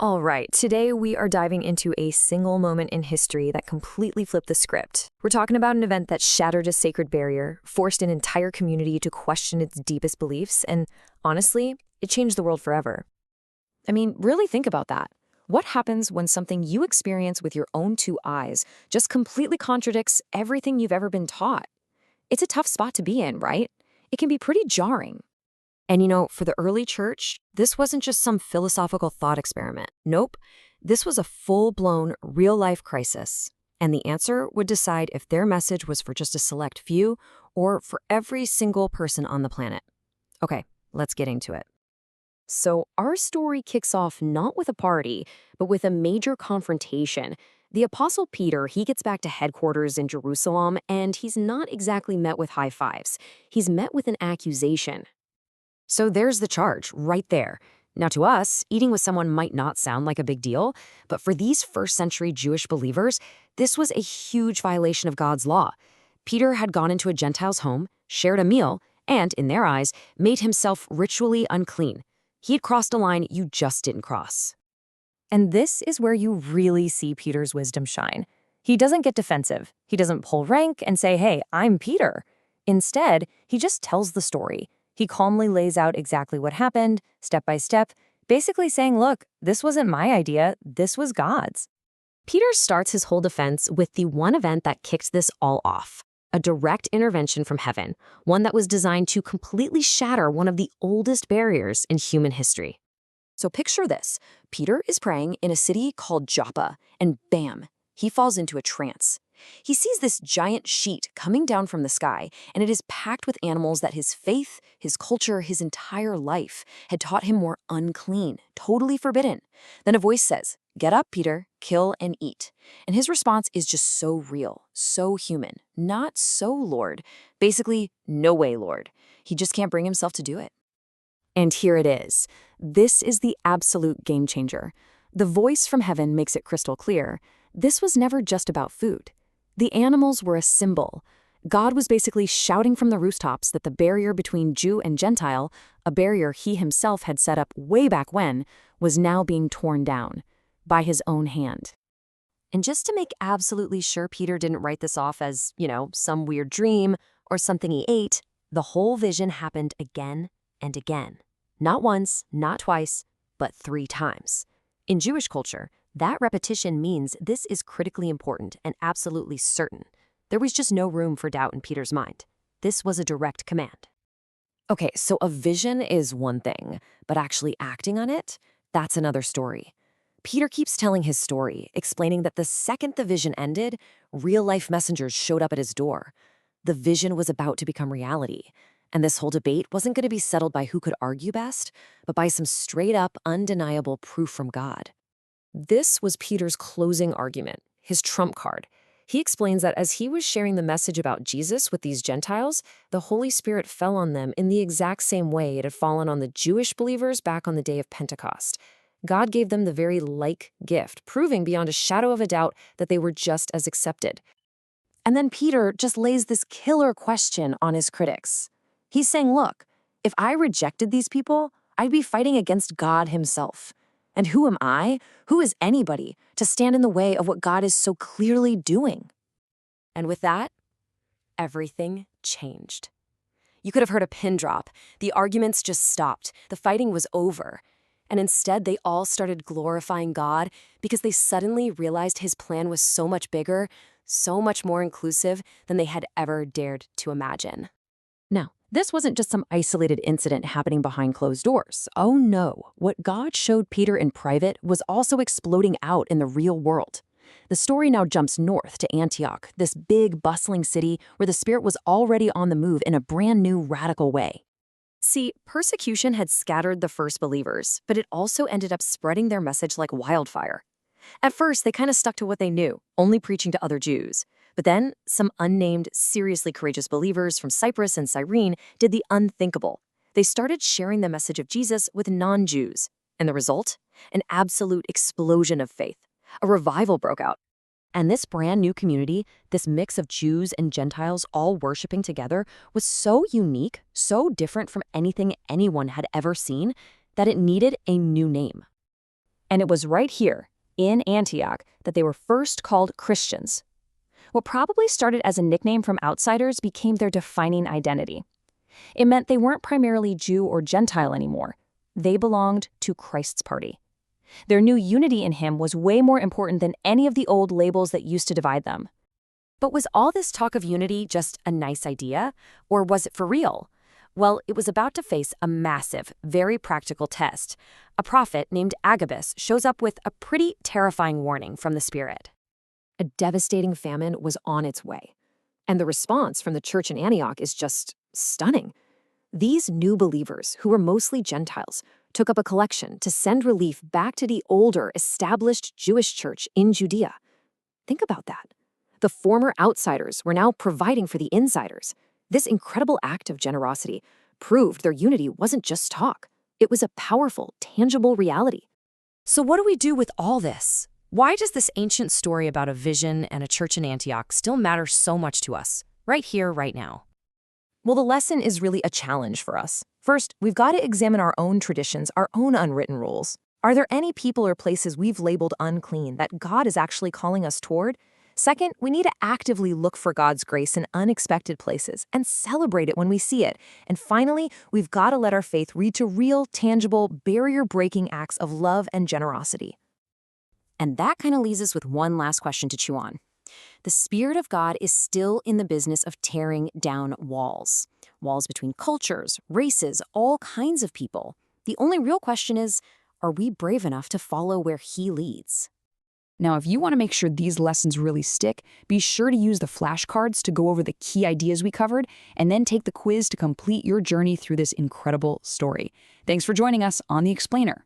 All right, today we are diving into a single moment in history that completely flipped the script. We're talking about an event that shattered a sacred barrier, forced an entire community to question its deepest beliefs, and honestly, it changed the world forever. I mean, really think about that. What happens when something you experience with your own two eyes just completely contradicts everything you've ever been taught? It's a tough spot to be in, right? It can be pretty jarring. And for the early church, this wasn't just some philosophical thought experiment. Nope, this was a full-blown, real-life crisis. And the answer would decide if their message was for just a select few or for every single person on the planet. Okay, let's get into it. So our story kicks off not with a party, but with a major confrontation. The Apostle Peter, he gets back to headquarters in Jerusalem, and he's not exactly met with high fives. He's met with an accusation. So there's the charge, right there. Now to us, eating with someone might not sound like a big deal, but for these first-century Jewish believers, this was a huge violation of God's law. Peter had gone into a Gentile's home, shared a meal, and, in their eyes, made himself ritually unclean. He had crossed a line you just didn't cross. And this is where you really see Peter's wisdom shine. He doesn't get defensive. He doesn't pull rank and say, hey, I'm Peter. Instead, he just tells the story. He calmly lays out exactly what happened, step by step, basically saying, look, this wasn't my idea, this was God's. Peter starts his whole defense with the one event that kicked this all off. A direct intervention from heaven, one that was designed to completely shatter one of the oldest barriers in human history. So picture this. Peter is praying in a city called Joppa, and bam, he falls into a trance. He sees this giant sheet coming down from the sky, and it is packed with animals that his faith, his culture, his entire life had taught him were unclean, totally forbidden. Then a voice says, "Get up, Peter, kill and eat." And his response is just so real, so human, not so Lord. Basically, no way, Lord. He just can't bring himself to do it. And here it is. This is the absolute game changer. The voice from heaven makes it crystal clear. This was never just about food. The animals were a symbol. God was basically shouting from the rooftops that the barrier between Jew and Gentile, a barrier he himself had set up way back when, was now being torn down by his own hand. And just to make absolutely sure Peter didn't write this off as, some weird dream or something he ate, the whole vision happened again and again. Not once, not twice, but 3 times. In Jewish culture, that repetition means this is critically important and absolutely certain. There was just no room for doubt in Peter's mind. This was a direct command. Okay, so a vision is one thing, but actually acting on it, that's another story. Peter keeps telling his story, explaining that the second the vision ended, real-life messengers showed up at his door. The vision was about to become reality. And this whole debate wasn't going to be settled by who could argue best, but by some straight-up, undeniable proof from God. This was Peter's closing argument, his trump card. He explains that as he was sharing the message about Jesus with these Gentiles, the Holy Spirit fell on them in the exact same way it had fallen on the Jewish believers back on the day of Pentecost. God gave them the very like gift, proving beyond a shadow of a doubt that they were just as accepted. And then Peter just lays this killer question on his critics. He's saying, look, if I rejected these people, I'd be fighting against God himself. And who am I? Who is anybody to stand in the way of what God is so clearly doing? And with that, everything changed. You could have heard a pin drop. The arguments just stopped. The fighting was over. And instead, they all started glorifying God because they suddenly realized his plan was so much bigger, so much more inclusive than they had ever dared to imagine. Now, this wasn't just some isolated incident happening behind closed doors. Oh no, what God showed Peter in private was also exploding out in the real world. The story now jumps north to Antioch, this big, bustling city where the Spirit was already on the move in a brand new, radical way. See, persecution had scattered the first believers, but it also ended up spreading their message like wildfire. At first, they kind of stuck to what they knew, only preaching to other Jews. But then, some unnamed, seriously courageous believers from Cyprus and Cyrene did the unthinkable. They started sharing the message of Jesus with non-Jews. And the result? An absolute explosion of faith. A revival broke out. And this brand new community, this mix of Jews and Gentiles all worshiping together, was so unique, so different from anything anyone had ever seen, that it needed a new name. And it was right here, in Antioch, that they were first called Christians. What probably started as a nickname from outsiders became their defining identity. It meant they weren't primarily Jew or Gentile anymore. They belonged to Christ's party. Their new unity in him was way more important than any of the old labels that used to divide them. But was all this talk of unity just a nice idea, or was it for real? Well, it was about to face a massive, very practical test. A prophet named Agabus shows up with a pretty terrifying warning from the Spirit. A devastating famine was on its way. And the response from the church in Antioch is just stunning. These new believers, who were mostly Gentiles, took up a collection to send relief back to the older, established Jewish church in Judea. Think about that. The former outsiders were now providing for the insiders. This incredible act of generosity proved their unity wasn't just talk. It was a powerful, tangible reality. So what do we do with all this? Why does this ancient story about a vision and a church in Antioch still matter so much to us, right here, right now? Well, the lesson is really a challenge for us. First, we've got to examine our own traditions, our own unwritten rules. Are there any people or places we've labeled unclean that God is actually calling us toward? Second, we need to actively look for God's grace in unexpected places and celebrate it when we see it. And finally, we've got to let our faith lead to real, tangible, barrier-breaking acts of love and generosity. And that kind of leaves us with one last question to chew on. The Spirit of God is still in the business of tearing down walls. Walls between cultures, races, all kinds of people. The only real question is, are we brave enough to follow where He leads? Now, if you want to make sure these lessons really stick, be sure to use the flashcards to go over the key ideas we covered, and then take the quiz to complete your journey through this incredible story. Thanks for joining us on The Explainer.